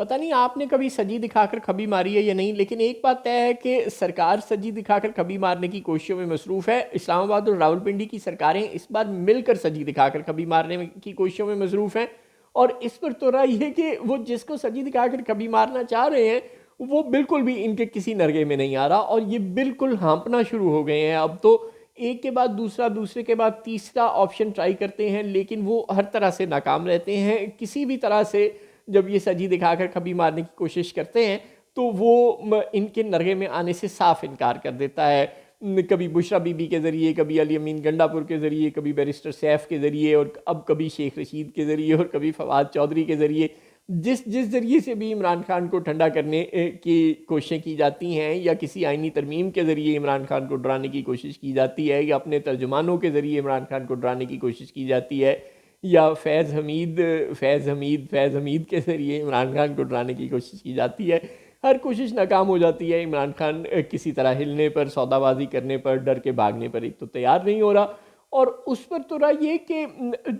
پتہ نہیں آپ نے کبھی سجی دکھا کر کھبی ماری ہے یا نہیں، لیکن ایک بات طے ہے کہ سرکار سجی دکھا کر کھبی مارنے کی کوششوں میں مصروف ہے۔ اسلام آباد اور راولپنڈی کی سرکاریں اس بار مل کر سجی دکھا کر کھبی مارنے کی کوششوں میں مصروف ہیں، اور اس پر تو رائے یہ کہ وہ جس کو سجی دکھا کر کھبی مارنا چاہ رہے ہیں وہ بالکل بھی ان کے کسی نرغے میں نہیں آ رہا، اور یہ بالکل ہانپنا شروع ہو گئے ہیں۔ اب تو ایک کے بعد دوسرا، دوسرے کے بعد تیسرا آپشن ٹرائی کرتے ہیں، لیکن وہ ہر طرح سے ناکام رہتے ہیں۔ کسی بھی طرح سے جب یہ سجی دکھا کر کھبی مارنے کی کوشش کرتے ہیں تو وہ ان کے نرغے میں آنے سے صاف انکار کر دیتا ہے۔ کبھی بشرا بی بی کے ذریعے، کبھی علی امین گنڈا پور کے ذریعے، کبھی بیرسٹر سیف کے ذریعے، اور اب کبھی شیخ رشید کے ذریعے، اور کبھی فواد چودھری کے ذریعے، جس ذریعے سے بھی عمران خان کو ٹھنڈا کرنے کی کوششیں کی جاتی ہیں، یا کسی آئینی ترمیم کے ذریعے عمران خان کو ڈرانے کی کوشش کی جاتی ہے، یا اپنے ترجمانوں کے ذریعے عمران خان کو ڈرانے کی کوشش کی جاتی ہے، یا فیض حمید کے ذریعے عمران خان کو ڈرانے کی کوشش کی جاتی ہے، ہر کوشش ناکام ہو جاتی ہے۔ عمران خان کسی طرح ہلنے پر، سودا بازی کرنے پر، ڈر کے بھاگنے پر ایک تو تیار نہیں ہو رہا، اور اس پر تو رہا یہ کہ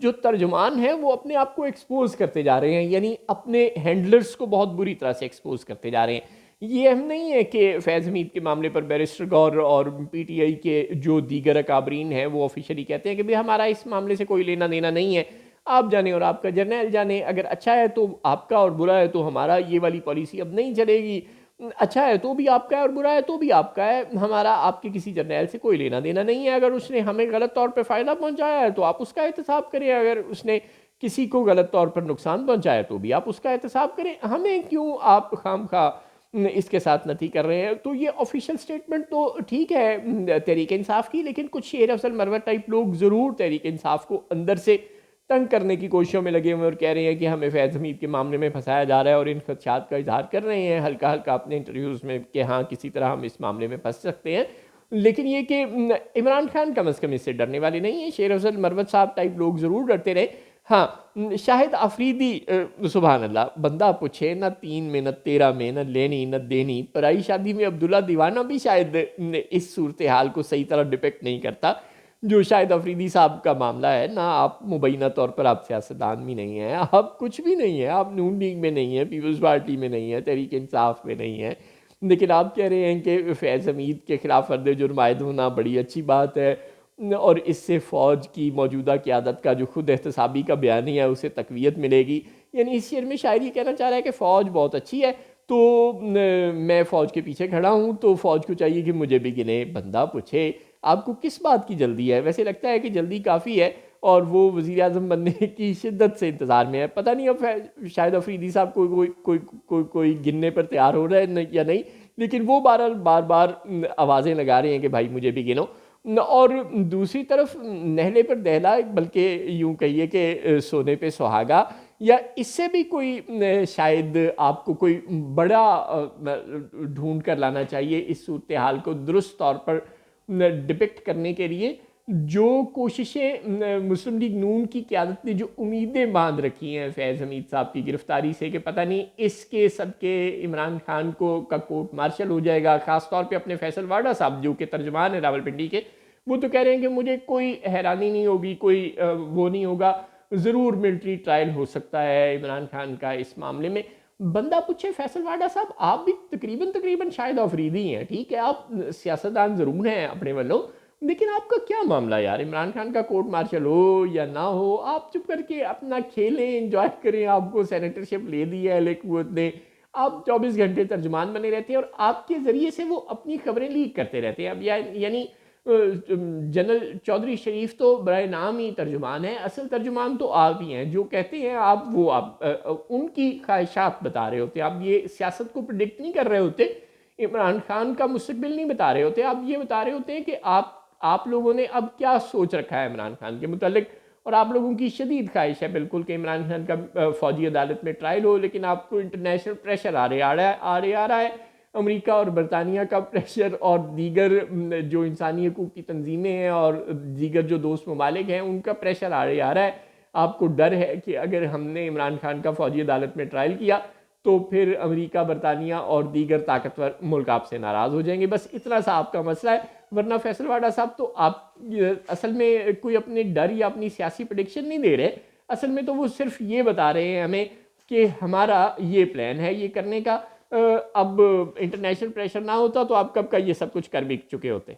جو ترجمان ہیں وہ اپنے آپ کو ایکسپوز کرتے جا رہے ہیں، یعنی اپنے ہینڈلرز کو بہت بری طرح سے ایکسپوز کرتے جا رہے ہیں۔ یہ اہم نہیں ہے کہ فیض حمید کے معاملے پر بیرسٹر گور اور پی ٹی آئی کے جو دیگر اکابرین ہیں وہ آفیشلی کہتے ہیں کہ بھی ہمارا اس معاملے سے کوئی لینا دینا نہیں ہے، آپ جانے اور آپ کا جرنیل جانے، اگر اچھا ہے تو آپ کا اور برا ہے تو ہمارا، یہ والی پالیسی اب نہیں چلے گی، اچھا ہے تو بھی آپ کا ہے اور برا ہے تو بھی آپ کا ہے، ہمارا آپ کے کسی جرنیل سے کوئی لینا دینا نہیں ہے۔ اگر اس نے ہمیں غلط طور پہ فائدہ پہنچایا ہے تو آپ اس کا احتساب کریں، اگر اس نے کسی کو غلط طور پر نقصان پہنچایا تو بھی آپ اس کا احتساب کریں، ہمیں کیوں آپ خام خواہ اس کے ساتھ نتی کر رہے ہیں۔ تو یہ آفیشیل سٹیٹمنٹ تو ٹھیک ہے تحریک انصاف کی، لیکن کچھ شیر افضل مروت ٹائپ لوگ ضرور تحریک انصاف کو اندر سے تنگ کرنے کی کوششوں میں لگے ہوئے، اور کہہ رہے ہیں کہ ہمیں فیض حمید کے معاملے میں پھنسایا جا رہا ہے، اور ان خدشات کا اظہار کر رہے ہیں ہلکا ہلکا اپنے انٹرویوز میں کہ ہاں کسی طرح ہم اس معاملے میں پھنس سکتے ہیں۔ لیکن یہ کہ عمران خان کم از کم اس سے ڈرنے والے نہیں ہیں، شیر افضل مروت صاحب ٹائپ لوگ ضرور ڈرتے رہے۔ ہاں، شاہد آفریدی، سبحان اللہ، بندہ پوچھے نہ 3 میں نہ 13 میں، نہ لینی نہ دینی، پرائی شادی میں عبداللہ دیوانہ بھی شاید اس صورتحال کو صحیح طرح ڈپیکٹ نہیں کرتا جو شاہد آفریدی صاحب کا معاملہ ہے۔ نہ آپ مبینہ طور پر آپ سیاستدان بھی نہیں ہیں، آپ کچھ بھی نہیں ہیں، آپ نون لیگ میں نہیں ہیں، پیپلز پارٹی میں نہیں ہیں، تحریک انصاف میں نہیں ہیں، لیکن آپ کہہ رہے ہیں کہ فیض حمید کے خلاف فرد جرم عائد ہونا بڑی اچھی بات ہے، اور اس سے فوج کی موجودہ قیادت کا جو خود احتسابی کا بیانیہ ہے اسے تقویت ملے گی۔ یعنی اس شعر میں شاعر یہ کہنا چاہ رہا ہے کہ فوج بہت اچھی ہے تو میں فوج کے پیچھے کھڑا ہوں، تو فوج کو چاہیے کہ مجھے بھی گنے۔ بندہ پوچھے آپ کو کس بات کی جلدی ہے؟ ویسے لگتا ہے کہ جلدی کافی ہے، اور وہ وزیر اعظم بننے کی شدت سے انتظار میں ہے۔ پتہ نہیں اب شاید آفریدی صاحب کوئی گننے پر تیار ہو رہا ہے یا نہیں، لیکن وہ بار بار آوازیں لگا رہے ہیں کہ بھائی مجھے بھی گنو۔ اور دوسری طرف نہلے پر دہلا، بلکہ یوں کہیے کہ سونے پہ سہاگا، یا اس سے بھی کوئی شاید آپ کو کوئی بڑا ڈھونڈ کر لانا چاہیے اس صورتحال کو درست طور پر ڈپکٹ کرنے کے لیے۔ جو کوششیں مسلم لیگ نون کی قیادت نے جو امیدیں باندھ رکھی ہیں فیض حمید صاحب کی گرفتاری سے کہ پتہ نہیں اس کے صدقے عمران خان کا کورٹ مارشل ہو جائے گا، خاص طور پہ اپنے فیصل واڈا صاحب جو کہ ترجمان ہیں راولپنڈی کے، وہ تو کہہ رہے ہیں کہ مجھے کوئی حیرانی نہیں ہوگی، کوئی وہ نہیں ہوگا، ضرور ملٹری ٹرائل ہو سکتا ہے عمران خان کا اس معاملے میں۔ بندہ پوچھے فیصل واڈا صاحب آپ بھی تقریباً شاید آفریدی ہیں، ٹھیک ہے آپ سیاستدان ضرور ہیں اپنے والوں، لیکن آپ کا کیا معاملہ یار؟ عمران خان کا کورٹ مارشل ہو یا نہ ہو، آپ چپ کر کے اپنا کھیلیں، انجوائے کریں، آپ کو سینیٹرشپ لے دی ہے اہل قوت نے، آپ 24 گھنٹے ترجمان بنے رہتے ہیں، اور آپ کے ذریعے سے وہ اپنی خبریں لیک کرتے رہتے ہیں۔ اب یعنی جنرل چودھری شریف تو برائے نام ہی ترجمان ہیں، اصل ترجمان تو آپ ہی ہیں، جو کہتے ہیں آپ وہ آپ ان کی خواہشات بتا رہے ہوتے ہیں، آپ یہ سیاست کو پریڈکٹ نہیں کر رہے ہوتے، عمران خان کا مستقبل نہیں بتا رہے ہوتے، آپ یہ بتا رہے ہوتے ہیں کہ آپ لوگوں نے اب کیا سوچ رکھا ہے عمران خان کے متعلق، اور آپ لوگوں کی شدید خواہش ہے بالکل کہ عمران خان کا فوجی عدالت میں ٹرائل ہو، لیکن آپ کو انٹرنیشنل پریشر آ رہا ہے، امریکہ اور برطانیہ کا پریشر، اور دیگر جو انسانی حقوق کی تنظیمیں ہیں اور دیگر جو دوست ممالک ہیں ان کا پریشر آ رہا ہے۔ آپ کو ڈر ہے کہ اگر ہم نے عمران خان کا فوجی عدالت میں ٹرائل کیا تو پھر امریکہ، برطانیہ اور دیگر طاقتور ملک آپ سے ناراض ہو جائیں گے، بس اتنا سا آپ کا مسئلہ ہے۔ ورنہ فیصل واڈا صاحب تو آپ اصل میں کوئی اپنے ڈر یا اپنی سیاسی پریڈکشن نہیں دے رہے، اصل میں تو وہ صرف یہ بتا رہے ہیں ہمیں کہ ہمارا یہ پلان ہے یہ کرنے کا، اب انٹرنیشنل پریشر نہ ہوتا تو آپ کب کا یہ سب کچھ کر بھی چکے ہوتے.